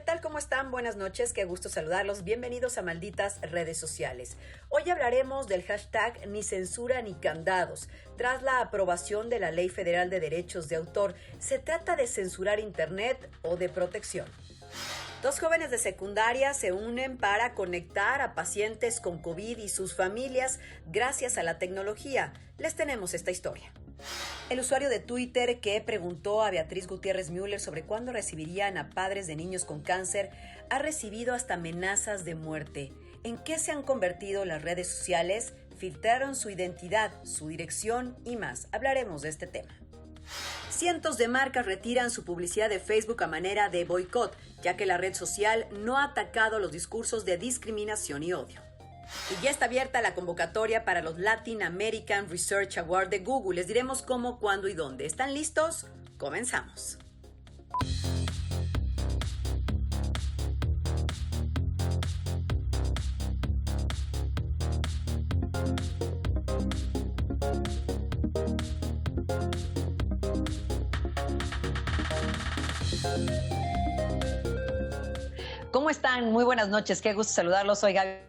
tal? ¿Cómo están? Buenas noches, qué gusto saludarlos. Bienvenidos a Malditas Redes Sociales. Hoy hablaremos del hashtag Ni Censura ni Candados. Tras la aprobación de la Ley Federal de Derechos de Autor, ¿se trata de censurar Internet o de protección? Dos jóvenes de secundaria se unen para conectar a pacientes con COVID y sus familias gracias a la tecnología. Les tenemos esta historia. El usuario de Twitter que preguntó a Beatriz Gutiérrez Müller sobre cuándo recibirían a padres de niños con cáncer ha recibido hasta amenazas de muerte. ¿En qué se han convertido las redes sociales? Filtraron su identidad, su dirección y más. Hablaremos de este tema. Cientos de marcas retiran su publicidad de Facebook a manera de boicot, ya que la red social no ha atacado los discursos de discriminación y odio. Y ya está abierta la convocatoria para los Latin American Research Award de Google. Les diremos cómo, cuándo y dónde. ¿Están listos? Comenzamos. ¿Cómo están? Muy buenas noches. Qué gusto saludarlos. Soy Gaby.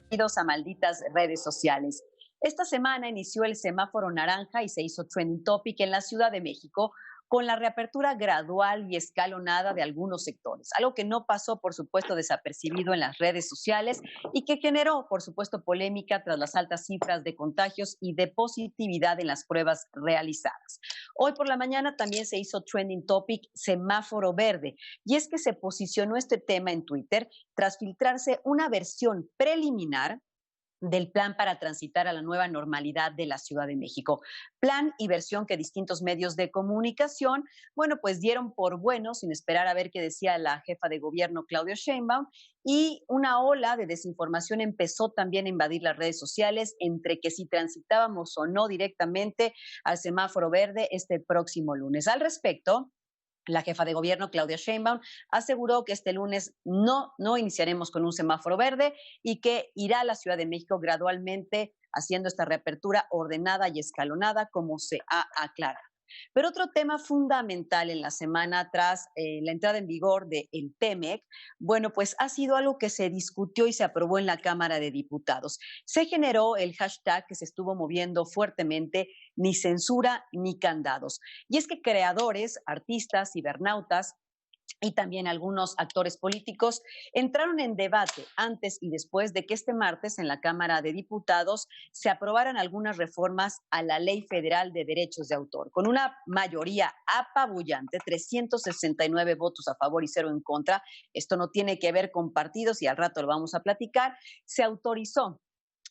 Bienvenidos a Malditas Redes Sociales. Esta semana inició el semáforo naranja y se hizo trending topic en la Ciudad de México con la reapertura gradual y escalonada de algunos sectores, algo que no pasó, por supuesto, desapercibido en las redes sociales y que generó, por supuesto, polémica tras las altas cifras de contagios y de positividad en las pruebas realizadas. Hoy por la mañana también se hizo trending topic semáforo verde, y es que se posicionó este tema en Twitter tras filtrarse una versión preliminar del plan para transitar a la nueva normalidad de la Ciudad de México. Plan y versión que distintos medios de comunicación, pues dieron por bueno, sin esperar a ver qué decía la jefa de gobierno, Claudia Sheinbaum, y una ola de desinformación empezó también a invadir las redes sociales, entre que si transitábamos o no directamente al semáforo verde este próximo lunes. Al respecto, la jefa de gobierno, Claudia Sheinbaum, aseguró que este lunes no iniciaremos con un semáforo verde y que irá a la Ciudad de México gradualmente haciendo esta reapertura ordenada y escalonada, como se ha aclarado. Pero otro tema fundamental en la semana tras la entrada en vigor del TEMEC, pues ha sido algo que se discutió y se aprobó en la Cámara de Diputados. Se generó el hashtag que se estuvo moviendo fuertemente, ni censura ni candados. Y es que creadores, artistas, cibernautas y también algunos actores políticos entraron en debate antes y después de que este martes en la Cámara de Diputados se aprobaran algunas reformas a la Ley Federal de Derechos de Autor. Con una mayoría apabullante, 369 votos a favor y 0 en contra, esto no tiene que ver con partidos y al rato lo vamos a platicar, se autorizó,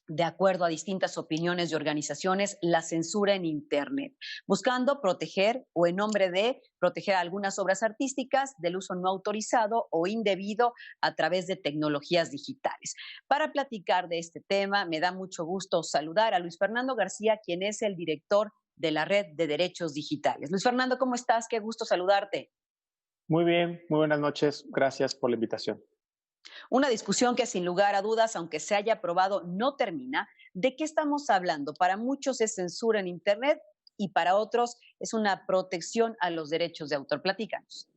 de acuerdo a distintas opiniones y organizaciones, la censura en Internet, buscando proteger o en nombre de proteger algunas obras artísticas del uso no autorizado o indebido a través de tecnologías digitales. Para platicar de este tema, me da mucho gusto saludar a Luis Fernando García, quien es el director de la Red de Derechos Digitales. Luis Fernando, ¿cómo estás? Qué gusto saludarte. Muy bien, muy buenas noches. Gracias por la invitación. Una discusión que sin lugar a dudas, aunque se haya aprobado, no termina. ¿De qué estamos hablando? Para muchos es censura en Internet y para otros es una protección a los derechos de autor. Platícanos.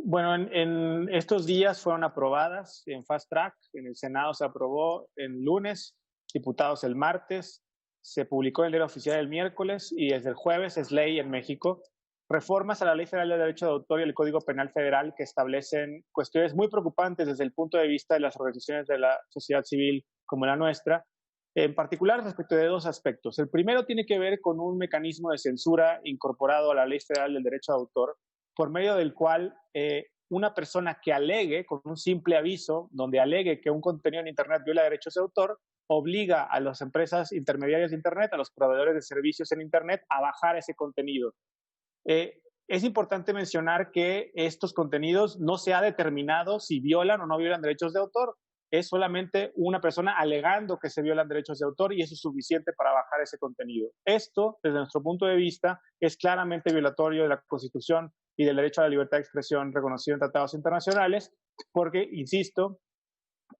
Bueno, en estos días fueron aprobadas en Fast Track, en el Senado se aprobó el lunes, diputados el martes, se publicó en el Diario Oficial el miércoles y desde el jueves es ley en México. Reformas a la Ley Federal de Derecho de Autor y el Código Penal Federal que establecen cuestiones muy preocupantes desde el punto de vista de las organizaciones de la sociedad civil como la nuestra, en particular respecto de dos aspectos. El primero tiene que ver con un mecanismo de censura incorporado a la Ley Federal del Derecho de Autor, por medio del cual una persona que alegue, con un simple aviso, donde alegue que un contenido en Internet viola derechos de autor, obliga a las empresas intermediarias de Internet, a los proveedores de servicios en Internet, a bajar ese contenido. Es importante mencionar que estos contenidos no se ha determinado si violan o no violan derechos de autor. Es solamente una persona alegando que se violan derechos de autor y eso es suficiente para bajar ese contenido. Esto, desde nuestro punto de vista, es claramente violatorio de la Constitución y del derecho a la libertad de expresión reconocido en tratados internacionales, porque, insisto,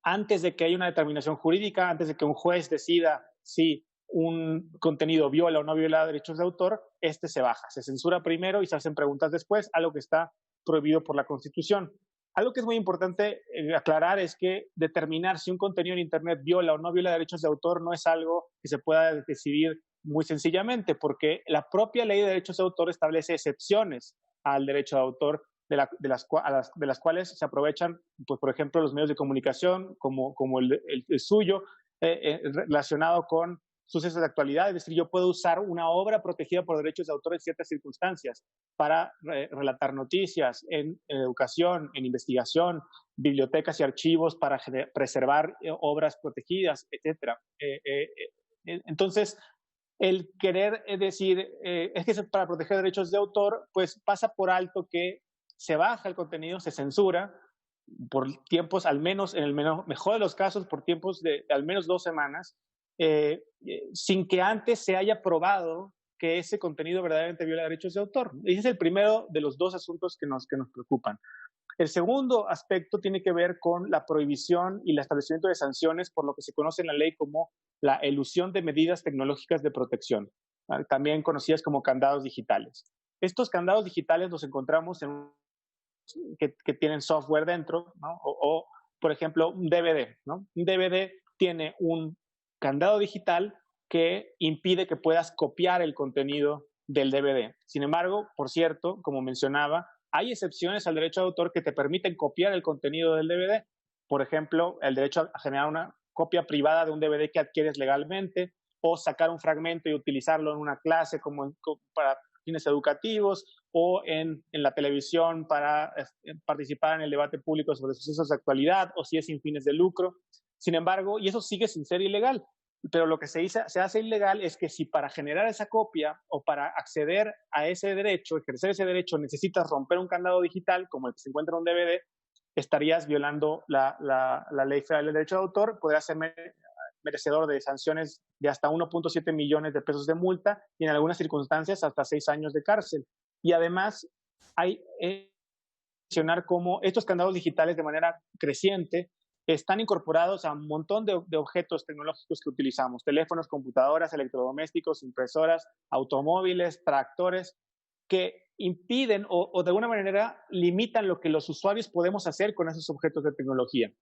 antes de que haya una determinación jurídica, antes de que un juez decida si un contenido viola o no viola derechos de autor, se baja, se censura primero y se hacen preguntas después, algo que está prohibido por la Constitución. Algo que es muy importante aclarar es que determinar si un contenido en Internet viola o no viola derechos de autor no es algo que se pueda decidir muy sencillamente, porque la propia ley de derechos de autor establece excepciones al derecho de autor de las cuales se aprovechan, pues, por ejemplo, los medios de comunicación como el suyo, relacionado con sucesos de actualidad. Es decir, yo puedo usar una obra protegida por derechos de autor en ciertas circunstancias para relatar noticias, en educación, en investigación, bibliotecas y archivos para preservar obras protegidas, etcétera. Entonces, el querer decir, es que es para proteger derechos de autor, pues pasa por alto que se baja el contenido, se censura por tiempos, al menos en el mejor de los casos, por tiempos de al menos 2 semanas, sin que antes se haya probado que ese contenido verdaderamente viola derechos de autor. Ese es el primero de los dos asuntos que nos preocupan. El segundo aspecto tiene que ver con la prohibición y el establecimiento de sanciones por lo que se conoce en la ley como la elusión de medidas tecnológicas de protección, también conocidas como candados digitales. Estos candados digitales los encontramos que tienen software dentro, ¿no? Por ejemplo, un DVD, ¿no? Un DVD tiene un candado digital que impide que puedas copiar el contenido del DVD. Sin embargo, por cierto, como mencionaba, hay excepciones al derecho de autor que te permiten copiar el contenido del DVD. Por ejemplo, el derecho a generar una copia privada de un DVD que adquieres legalmente, o sacar un fragmento y utilizarlo en una clase para fines educativos, o en la televisión para participar en el debate público sobre sucesos de actualidad, o si es sin fines de lucro. Sin embargo, y eso sigue sin ser ilegal, pero lo que se hace ilegal es que si para generar esa copia o para acceder a ese derecho, ejercer ese derecho, necesitas romper un candado digital como el que se encuentra en un DVD, estarías violando la ley federal del derecho de autor, podrías ser merecedor de sanciones de hasta 1.7 millones de pesos de multa y en algunas circunstancias hasta 6 años de cárcel. Y además hay mencionar cómo estos candados digitales de manera creciente están incorporados a un montón de objetos tecnológicos que utilizamos: teléfonos, computadoras, electrodomésticos, impresoras, automóviles, tractores, que impiden o de alguna manera limitan lo que los usuarios podemos hacer con esos objetos de tecnología.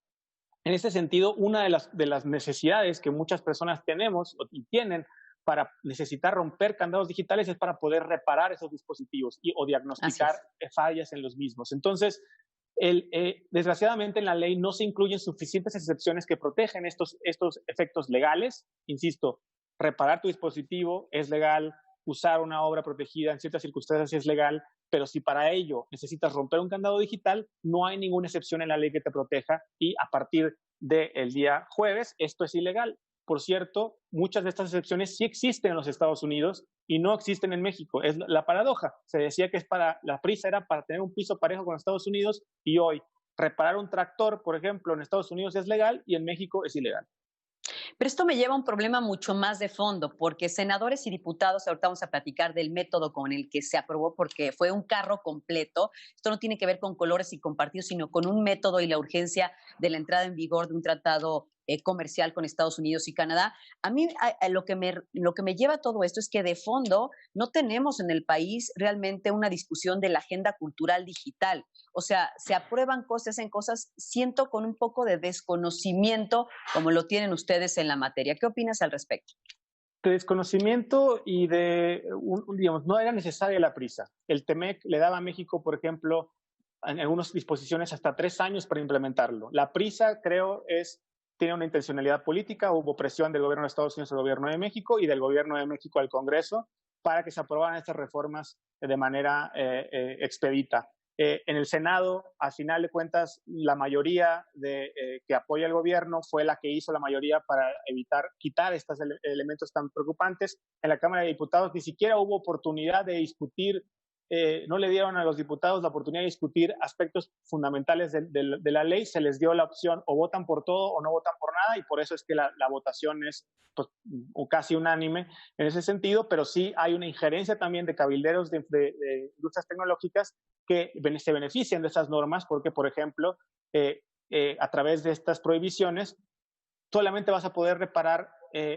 En este sentido, una de las necesidades que muchas personas tenemos y tienen para necesitar romper candados digitales es para poder reparar esos dispositivos o diagnosticar fallas en los mismos. Entonces, desgraciadamente en la ley no se incluyen suficientes excepciones que protegen estos efectos legales. Insisto, reparar tu dispositivo es legal, usar una obra protegida en ciertas circunstancias es legal, pero si para ello necesitas romper un candado digital, no hay ninguna excepción en la ley que te proteja, y a partir del día jueves esto es ilegal. Por cierto, muchas de estas excepciones sí existen en los Estados Unidos y no existen en México. Es la paradoja. Se decía que la prisa era para tener un piso parejo con Estados Unidos, y hoy reparar un tractor, por ejemplo, en Estados Unidos es legal y en México es ilegal. Pero esto me lleva a un problema mucho más de fondo, porque senadores y diputados, ahorita vamos a platicar del método con el que se aprobó, porque fue un carro completo. Esto no tiene que ver con colores y con partidos, sino con un método y la urgencia de la entrada en vigor de un tratado comercial con Estados Unidos y Canadá. A mí lo que me lleva a todo esto es que de fondo no tenemos en el país realmente una discusión de la agenda cultural digital. O sea, se aprueban cosas, hacen cosas, siento con un poco de desconocimiento, como lo tienen ustedes en la materia. ¿Qué opinas al respecto? De desconocimiento y digamos, no era necesaria la prisa. El TEMEC le daba a México, por ejemplo, en algunas disposiciones hasta 3 años para implementarlo. La prisa, creo, tiene una intencionalidad política. Hubo presión del gobierno de Estados Unidos al gobierno de México y del gobierno de México al Congreso para que se aprobaran estas reformas de manera expedita. En el Senado, al final de cuentas, la mayoría que apoya al gobierno fue la que hizo la mayoría para quitar estos elementos tan preocupantes. En la Cámara de Diputados ni siquiera hubo oportunidad de discutir, no le dieron a los diputados la oportunidad de discutir aspectos fundamentales de la ley. Se les dio la opción: o votan por todo o no votan por nada, y por eso es que la votación es pues, casi unánime en ese sentido. Pero sí hay una injerencia también de cabilderos de industrias tecnológicas que se benefician de esas normas, porque, por ejemplo, a través de estas prohibiciones solamente vas a poder reparar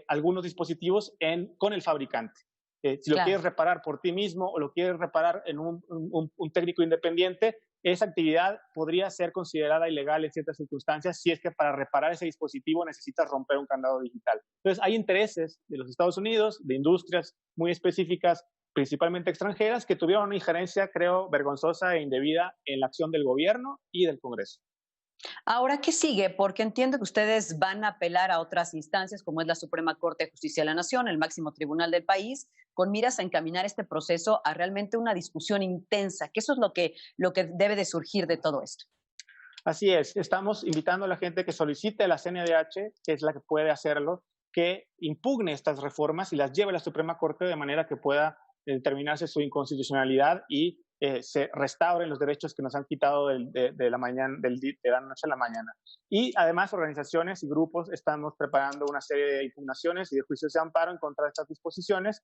algunos dispositivos con el fabricante. Si lo quieres reparar por ti mismo o lo quieres reparar en un técnico independiente, esa actividad podría ser considerada ilegal en ciertas circunstancias si es que para reparar ese dispositivo necesitas romper un candado digital. Entonces, hay intereses de los Estados Unidos, de industrias muy específicas, principalmente extranjeras, que tuvieron una injerencia, creo, vergonzosa e indebida en la acción del gobierno y del Congreso. Ahora, ¿qué sigue? Porque entiendo que ustedes van a apelar a otras instancias, como es la Suprema Corte de Justicia de la Nación, el máximo tribunal del país, con miras a encaminar este proceso a realmente una discusión intensa, que eso es lo que debe de surgir de todo esto. Así es, estamos invitando a la gente que solicite a la CNDH, que es la que puede hacerlo, que impugne estas reformas y las lleve a la Suprema Corte de manera que pueda determinarse su inconstitucionalidad y se restauren los derechos que nos han quitado de la mañana, de la noche a la mañana. Y además, organizaciones y grupos estamos preparando una serie de impugnaciones y de juicios de amparo en contra de estas disposiciones,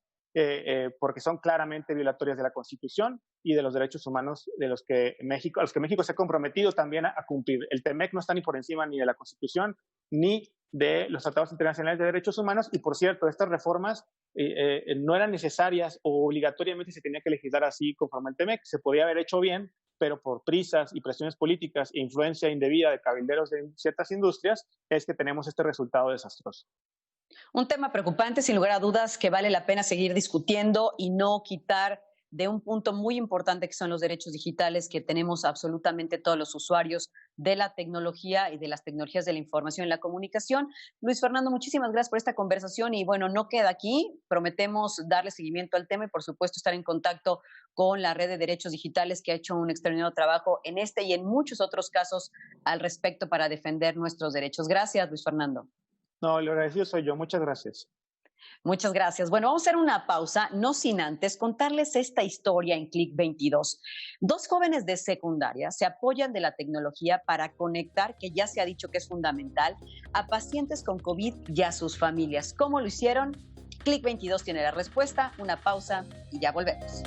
porque son claramente violatorias de la Constitución y de los derechos humanos de los que México, a los que México se ha comprometido también a cumplir. El TEMEC no está ni por encima ni de la Constitución ni de los tratados internacionales de derechos humanos. Y por cierto, estas reformas no eran necesarias o obligatoriamente se tenía que legislar así conforme al TEMEC. Se podía haber hecho bien, pero por prisas y presiones políticas e influencia indebida de cabilderos de ciertas industrias es que tenemos este resultado desastroso. Un tema preocupante, sin lugar a dudas, que vale la pena seguir discutiendo y no quitar de un punto muy importante que son los derechos digitales que tenemos absolutamente todos los usuarios de la tecnología y de las tecnologías de la información y la comunicación. Luis Fernando, muchísimas gracias por esta conversación y bueno, no queda aquí. Prometemos darle seguimiento al tema y por supuesto estar en contacto con la red de derechos digitales que ha hecho un extraordinario trabajo en este y en muchos otros casos al respecto para defender nuestros derechos. Gracias, Luis Fernando. No, lo agradecido soy yo. Muchas gracias. Muchas gracias. Bueno, vamos a hacer una pausa, no sin antes contarles esta historia en Click 22. Dos jóvenes de secundaria se apoyan de la tecnología para conectar, que ya se ha dicho que es fundamental, a pacientes con COVID y a sus familias. ¿Cómo lo hicieron? Click 22 tiene la respuesta. Una pausa y ya volvemos.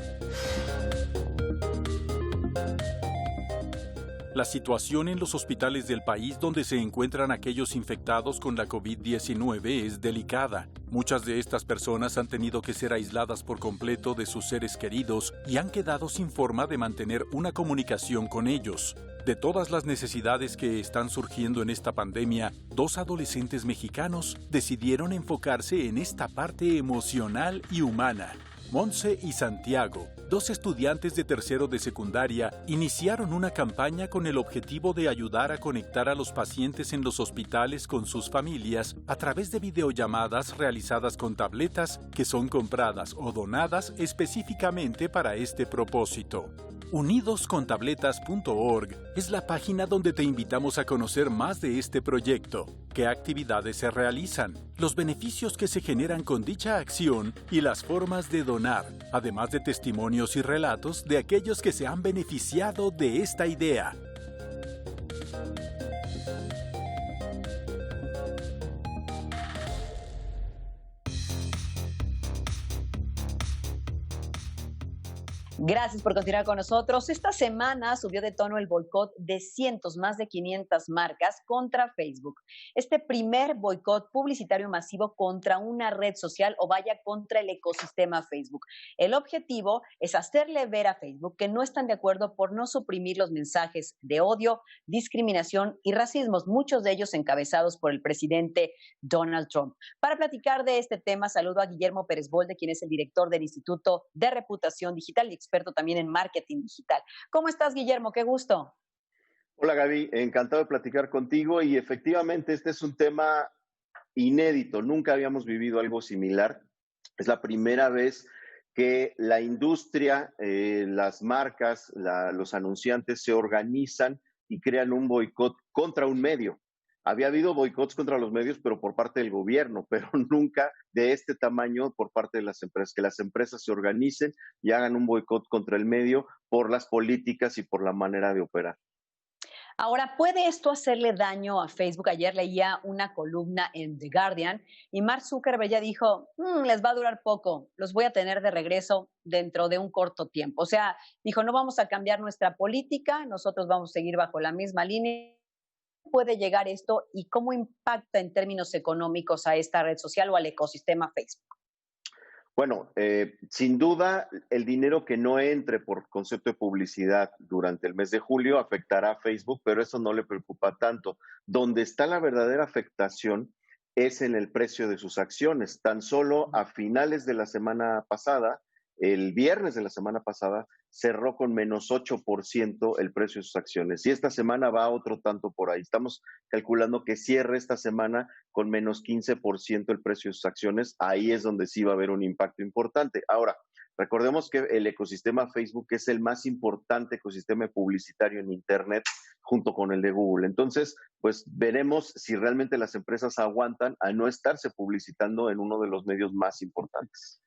La situación en los hospitales del país donde se encuentran aquellos infectados con la COVID-19 es delicada. Muchas de estas personas han tenido que ser aisladas por completo de sus seres queridos y han quedado sin forma de mantener una comunicación con ellos. De todas las necesidades que están surgiendo en esta pandemia, dos adolescentes mexicanos decidieron enfocarse en esta parte emocional y humana. Montse y Santiago, dos estudiantes de tercero de secundaria, iniciaron una campaña con el objetivo de ayudar a conectar a los pacientes en los hospitales con sus familias a través de videollamadas realizadas con tabletas que son compradas o donadas específicamente para este propósito. Unidoscontabletas.org es la página donde te invitamos a conocer más de este proyecto, qué actividades se realizan, los beneficios que se generan con dicha acción y las formas de donar, además de testimonios y relatos de aquellos que se han beneficiado de esta idea. Gracias por continuar con nosotros. Esta semana subió de tono el boicot de cientos, más de 500 marcas contra Facebook. Este primer boicot publicitario masivo contra una red social o vaya contra el ecosistema Facebook. El objetivo es hacerle ver a Facebook que no están de acuerdo por no suprimir los mensajes de odio, discriminación y racismos, muchos de ellos encabezados por el presidente Donald Trump. Para platicar de este tema, saludo a Guillermo Pérez Bolde, quien es el director del Instituto de Reputación Digital y experto también en marketing digital. ¿Cómo estás, Guillermo? Qué gusto. Hola, Gaby. Encantado de platicar contigo y efectivamente este es un tema inédito. Nunca habíamos vivido algo similar. Es la primera vez que la industria, las marcas, los anunciantes se organizan y crean un boicot contra un medio. Había habido boicots contra los medios, pero por parte del gobierno, pero nunca de este tamaño por parte de las empresas, que las empresas se organicen y hagan un boicot contra el medio por las políticas y por la manera de operar. Ahora, ¿puede esto hacerle daño a Facebook? Ayer leía una columna en The Guardian y Mark Zuckerberg ya dijo, les va a durar poco, los voy a tener de regreso dentro de un corto tiempo. O sea, dijo, no vamos a cambiar nuestra política, nosotros vamos a seguir bajo la misma línea. ¿Puede llegar esto y cómo impacta en términos económicos a esta red social o al ecosistema Facebook? Bueno, sin duda, el dinero que no entre por concepto de publicidad durante el mes de julio afectará a Facebook, pero eso no le preocupa tanto. Donde está la verdadera afectación es en el precio de sus acciones. Tan solo a finales de la semana pasada, el viernes de la semana pasada, cerró con menos 8% el precio de sus acciones. Y esta semana va otro tanto por ahí. Estamos calculando que cierre esta semana con menos 15% el precio de sus acciones. Ahí es donde sí va a haber un impacto importante. Ahora, recordemos que el ecosistema Facebook es el más importante ecosistema publicitario en Internet junto con el de Google. Entonces, pues veremos si realmente las empresas aguantan a no estarse publicitando en uno de los medios más importantes.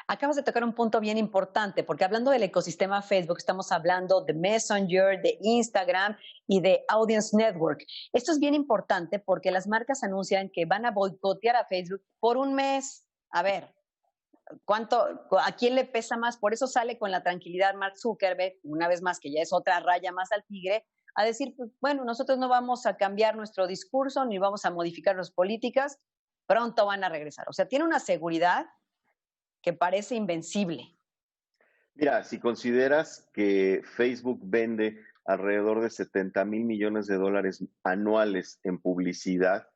Acabas de tocar un punto bien importante, porque hablando del ecosistema Facebook, estamos hablando de Messenger, de Instagram y de Audience Network. Esto es bien importante porque las marcas anuncian que van a boicotear a Facebook por un mes. A ver, ¿a quién le pesa más? Por eso sale con la tranquilidad Mark Zuckerberg, una vez más, que ya es otra raya más al tigre, a decir, pues, bueno, nosotros no vamos a cambiar nuestro discurso ni vamos a modificar las políticas, pronto van a regresar. O sea, tiene una seguridad que parece invencible. Mira, si consideras que Facebook vende alrededor de 70,000 millones de dólares anuales en publicidad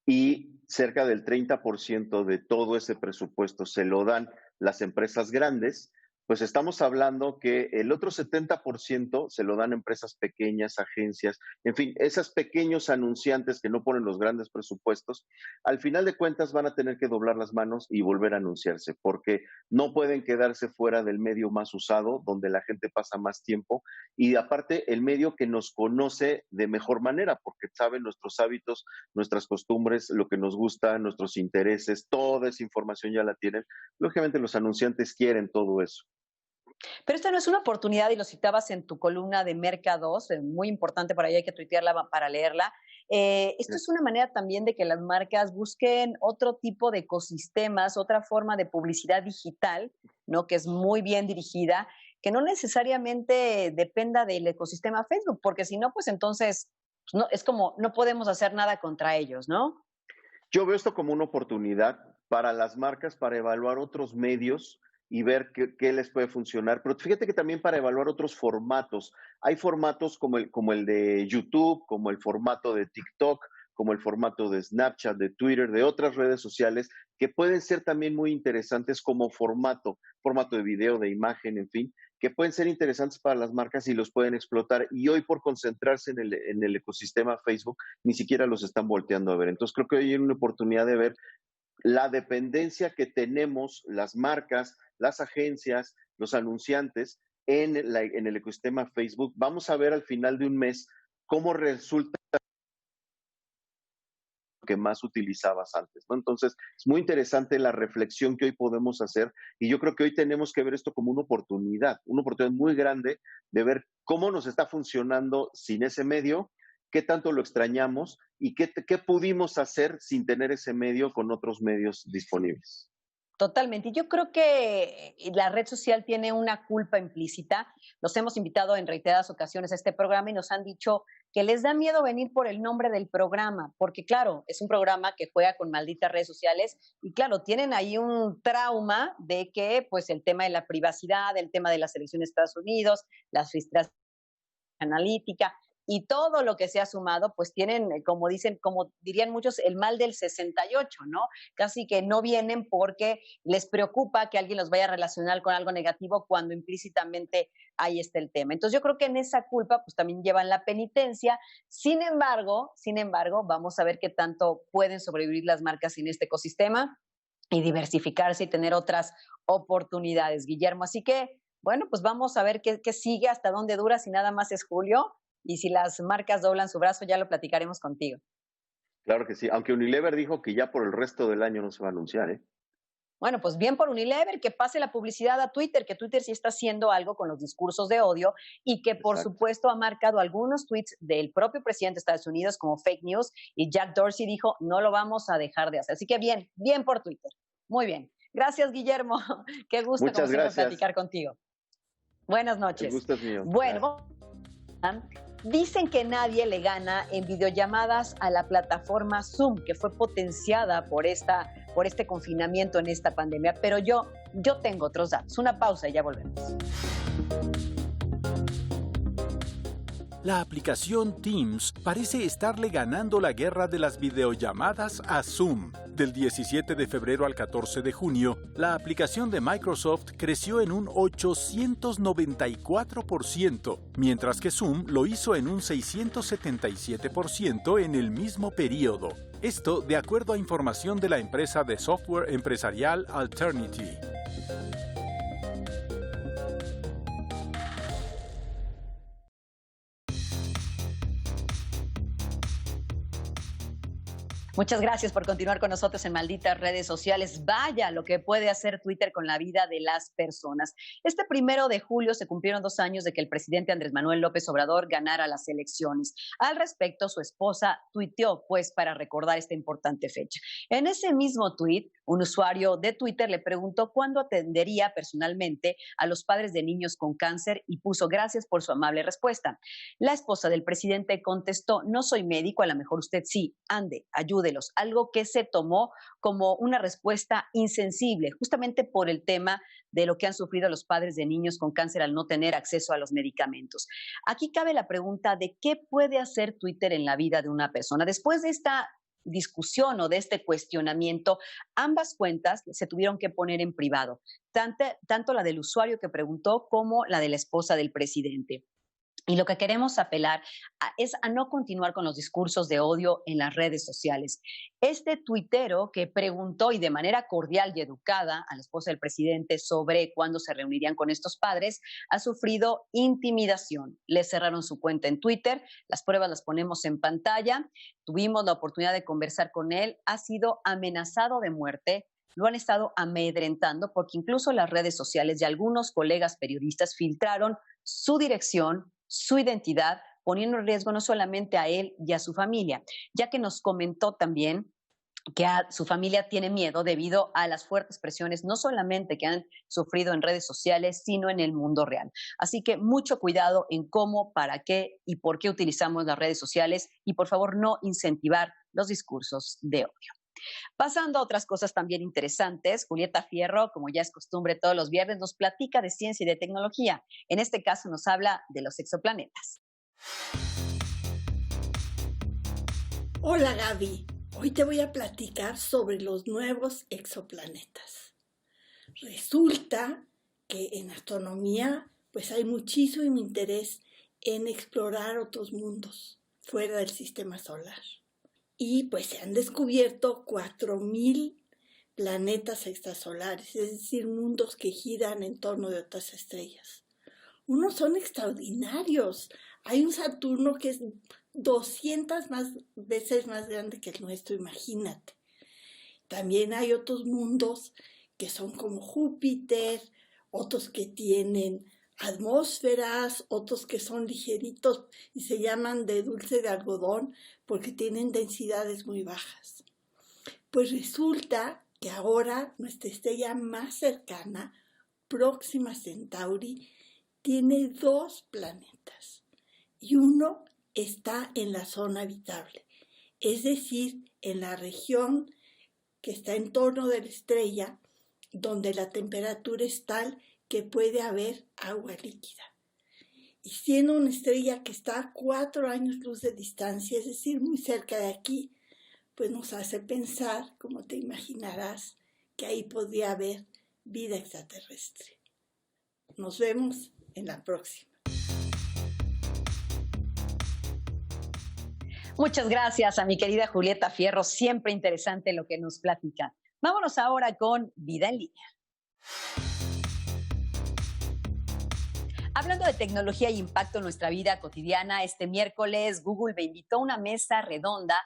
y cerca del 30% de todo ese presupuesto se lo dan las empresas grandes, pues estamos hablando que el otro 70% se lo dan empresas pequeñas, agencias, en fin, esos pequeños anunciantes que no ponen los grandes presupuestos, al final de cuentas van a tener que doblar las manos y volver a anunciarse, porque no pueden quedarse fuera del medio más usado, donde la gente pasa más tiempo, y aparte el medio que nos conoce de mejor manera, porque sabe nuestros hábitos, nuestras costumbres, lo que nos gusta, nuestros intereses, toda esa información ya la tienen. Lógicamente los anunciantes quieren todo eso. Pero esta no es una oportunidad, y lo citabas en tu columna de Merca 2, muy importante, por ahí hay que tuitearla para leerla. Esto es una manera también de que las marcas busquen otro tipo de ecosistemas, otra forma de publicidad digital, ¿no? Que es muy bien dirigida, que no necesariamente dependa del ecosistema Facebook, porque si no, pues entonces no, es como no podemos hacer nada contra ellos, ¿no? Yo veo esto como una oportunidad para las marcas para evaluar otros medios y ver qué les puede funcionar. Pero fíjate que también para evaluar otros formatos. Hay formatos como el de YouTube, como el formato de TikTok, como el formato de Snapchat, de Twitter, de otras redes sociales, que pueden ser también muy interesantes como formato de video, de imagen, en fin, que pueden ser interesantes para las marcas y los pueden explotar. Y hoy por concentrarse en el ecosistema Facebook, ni siquiera los están volteando a ver. Entonces creo que hoy hay una oportunidad de ver la dependencia que tenemos las marcas, las agencias, los anunciantes en el ecosistema Facebook. Vamos a ver al final de un mes cómo resulta lo que más utilizabas antes, ¿no? Entonces, es muy interesante la reflexión que hoy podemos hacer y yo creo que hoy tenemos que ver esto como una oportunidad muy grande de ver cómo nos está funcionando sin ese medio, qué tanto lo extrañamos y qué pudimos hacer sin tener ese medio con otros medios disponibles. Totalmente. Y yo creo que la red social tiene una culpa implícita. Los hemos invitado en reiteradas ocasiones a este programa y nos han dicho que les da miedo venir por el nombre del programa, porque claro, es un programa que juega con malditas redes sociales y claro, tienen ahí un trauma de que pues el tema de la privacidad, el tema de las elecciones de Estados Unidos, las filtraciones analítica y todo lo que se ha sumado, pues tienen, como dicen, como dirían muchos, el mal del 68, ¿no? Casi que no vienen porque les preocupa que alguien los vaya a relacionar con algo negativo cuando implícitamente ahí está el tema. Entonces yo creo que en esa culpa pues también llevan la penitencia. Sin embargo, vamos a ver qué tanto pueden sobrevivir las marcas en este ecosistema y diversificarse y tener otras oportunidades, Guillermo. Así que, bueno, pues vamos a ver qué sigue, hasta dónde dura, si nada más es julio. Y si las marcas doblan su brazo, ya lo platicaremos contigo. Claro que sí, aunque Unilever dijo que ya por el resto del año no se va a anunciar, ¿eh? Bueno, pues bien por Unilever, que pase la publicidad a Twitter, que Twitter sí está haciendo algo con los discursos de odio y que por supuesto ha marcado algunos tweets del propio presidente de Estados Unidos como fake news y Jack Dorsey dijo, no lo vamos a dejar de hacer. Así que bien por Twitter. Muy bien. Gracias, Guillermo. Qué gusto, Muchas como siempre, gracias. Platicar contigo. Buenas noches. El gusto es mío. Bueno, dicen que nadie le gana en videollamadas a la plataforma Zoom, que fue potenciada por este confinamiento en esta pandemia, pero yo Yo tengo otros datos. Una pausa y ya volvemos. La aplicación Teams parece estarle ganando la guerra de las videollamadas a Zoom. Del 17 de febrero al 14 de junio, la aplicación de Microsoft creció en un 894%, mientras que Zoom lo hizo en un 677% en el mismo periodo. Esto de acuerdo a información de la empresa de software empresarial Alternity. Muchas gracias por continuar con nosotros en Malditas Redes Sociales. Vaya lo que puede hacer Twitter con la vida de las personas. Este 1 de julio se cumplieron 2 años de que el presidente Andrés Manuel López Obrador ganara las elecciones. Al respecto, su esposa tuiteó, pues, para recordar esta importante fecha. En ese mismo tuit, un usuario de Twitter le preguntó cuándo atendería personalmente a los padres de niños con cáncer y puso gracias por su amable respuesta. La esposa del presidente contestó, no soy médico, a lo mejor usted sí, ande, ayúdelos. Algo que se tomó como una respuesta insensible, justamente por el tema de lo que han sufrido los padres de niños con cáncer al no tener acceso a los medicamentos. Aquí cabe la pregunta de qué puede hacer Twitter en la vida de una persona. Después de esta discusión o de este cuestionamiento, ambas cuentas se tuvieron que poner en privado, tanto la del usuario que preguntó como la de la esposa del presidente. Y lo que queremos apelar es a no continuar con los discursos de odio en las redes sociales. Este tuitero que preguntó y de manera cordial y educada a la esposa del presidente sobre cuándo se reunirían con estos padres, ha sufrido intimidación. Le cerraron su cuenta en Twitter, las pruebas las ponemos en pantalla, tuvimos la oportunidad de conversar con él, ha sido amenazado de muerte. Lo han estado amedrentando porque incluso las redes sociales y algunos colegas periodistas filtraron su dirección, su identidad, poniendo en riesgo no solamente a él y a su familia, ya que nos comentó también que su familia tiene miedo debido a las fuertes presiones, no solamente que han sufrido en redes sociales, sino en el mundo real. Así que mucho cuidado en cómo, para qué y por qué utilizamos las redes sociales y por favor no incentivar los discursos de odio. Pasando a otras cosas también interesantes, Julieta Fierro, como ya es costumbre todos los viernes, nos platica de ciencia y de tecnología. En este caso nos habla de los exoplanetas. Hola Gaby, hoy te voy a platicar sobre los nuevos exoplanetas. Resulta que en astronomía pues hay muchísimo interés en explorar otros mundos fuera del sistema solar. Y pues se han descubierto 4,000 planetas extrasolares, es decir, mundos que giran en torno de otras estrellas. Unos son extraordinarios. Hay un Saturno que es 200 veces más grande que el nuestro, imagínate. También hay otros mundos que son como Júpiter, otros que tienen atmósferas, otros que son ligeritos y se llaman de dulce de algodón porque tienen densidades muy bajas. Pues resulta que ahora nuestra estrella más cercana, Próxima Centauri, tiene 2 planetas y uno está en la zona habitable, es decir, en la región que está en torno de la estrella donde la temperatura es tal que puede haber agua líquida. Y siendo una estrella que está a 4 años luz de distancia, es decir, muy cerca de aquí, pues nos hace pensar, como te imaginarás, que ahí podría haber vida extraterrestre. Nos vemos en la próxima. Muchas gracias a mi querida Julieta Fierro, siempre interesante lo que nos platica. Vámonos ahora con Vida en Línea. Hablando de tecnología y impacto en nuestra vida cotidiana, este miércoles Google me invitó a una mesa redonda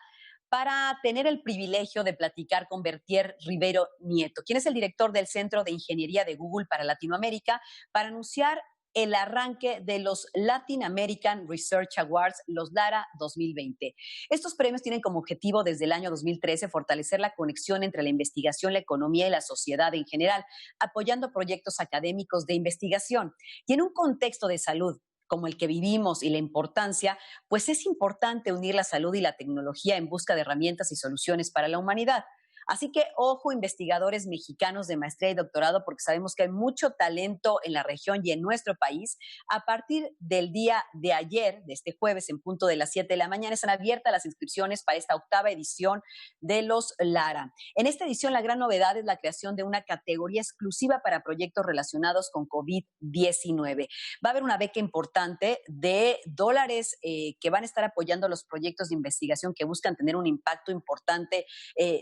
para tener el privilegio de platicar con Bertier Rivero Nieto, quien es el director del Centro de Ingeniería de Google para Latinoamérica, para anunciar el arranque de los Latin American Research Awards, los LARA 2020. Estos premios tienen como objetivo desde el año 2013 fortalecer la conexión entre la investigación, la economía y la sociedad en general, apoyando proyectos académicos de investigación. Y en un contexto de salud como el que vivimos y la importancia, pues es importante unir la salud y la tecnología en busca de herramientas y soluciones para la humanidad. Así que ojo, investigadores mexicanos de maestría y doctorado, porque sabemos que hay mucho talento en la región y en nuestro país. A partir del día de ayer, de este jueves, en punto de las 7 de la mañana, están abiertas las inscripciones para esta 8ª edición de los Lara. En esta edición, la gran novedad es la creación de una categoría exclusiva para proyectos relacionados con COVID-19. Va a haber una beca importante de dólares que van a estar apoyando los proyectos de investigación que buscan tener un impacto importante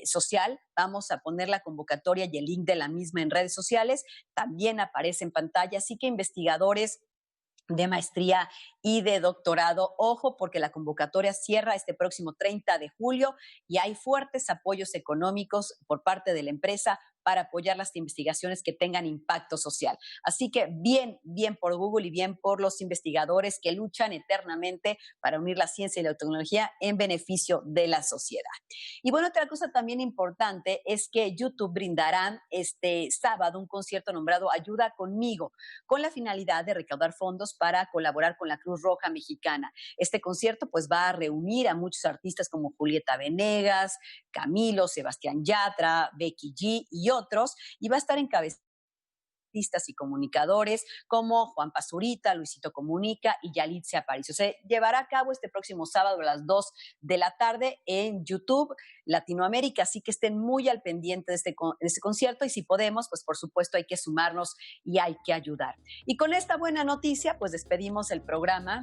social. Vamos a poner la convocatoria y el link de la misma en redes sociales. También aparece en pantalla, así que investigadores de maestría y de doctorado, ojo, porque la convocatoria cierra este próximo 30 de julio y hay fuertes apoyos económicos por parte de la empresa para apoyar las investigaciones que tengan impacto social. Así que bien por Google y bien por los investigadores que luchan eternamente para unir la ciencia y la tecnología en beneficio de la sociedad. Y bueno, otra cosa también importante es que YouTube brindará este sábado un concierto nombrado Ayuda Conmigo, con la finalidad de recaudar fondos para colaborar con la Cruz Roja Mexicana. Este concierto pues va a reunir a muchos artistas como Julieta Venegas, Camilo, Sebastián Yatra, Becky G y otros, y va a estar encabezado artistas y comunicadores como Juan Pazurita, Luisito Comunica y Yalitza Aparicio. Se llevará a cabo este próximo sábado a las 2 de la tarde en YouTube Latinoamérica, así que estén muy al pendiente de este concierto y si podemos, pues por supuesto hay que sumarnos y hay que ayudar. Y con esta buena noticia, pues despedimos el programa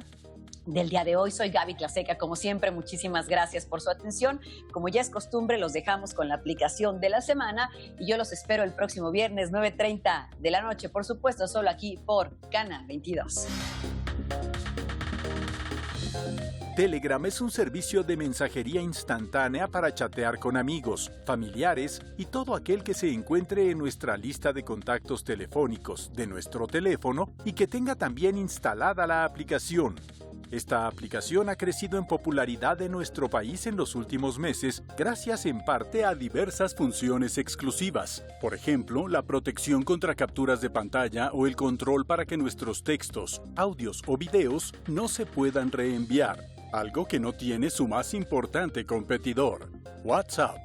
del día de hoy. Soy Gaby Tlaseca, como siempre, muchísimas gracias por su atención. Como ya es costumbre, los dejamos con la aplicación de la semana y yo los espero el próximo viernes 9:30 de la noche, por supuesto, solo aquí por Canal 22. Telegram es un servicio de mensajería instantánea para chatear con amigos, familiares y todo aquel que se encuentre en nuestra lista de contactos telefónicos de nuestro teléfono y que tenga también instalada la aplicación. Esta aplicación ha crecido en popularidad en nuestro país en los últimos meses gracias en parte a diversas funciones exclusivas. Por ejemplo, la protección contra capturas de pantalla o el control para que nuestros textos, audios o videos no se puedan reenviar, algo que no tiene su más importante competidor, WhatsApp.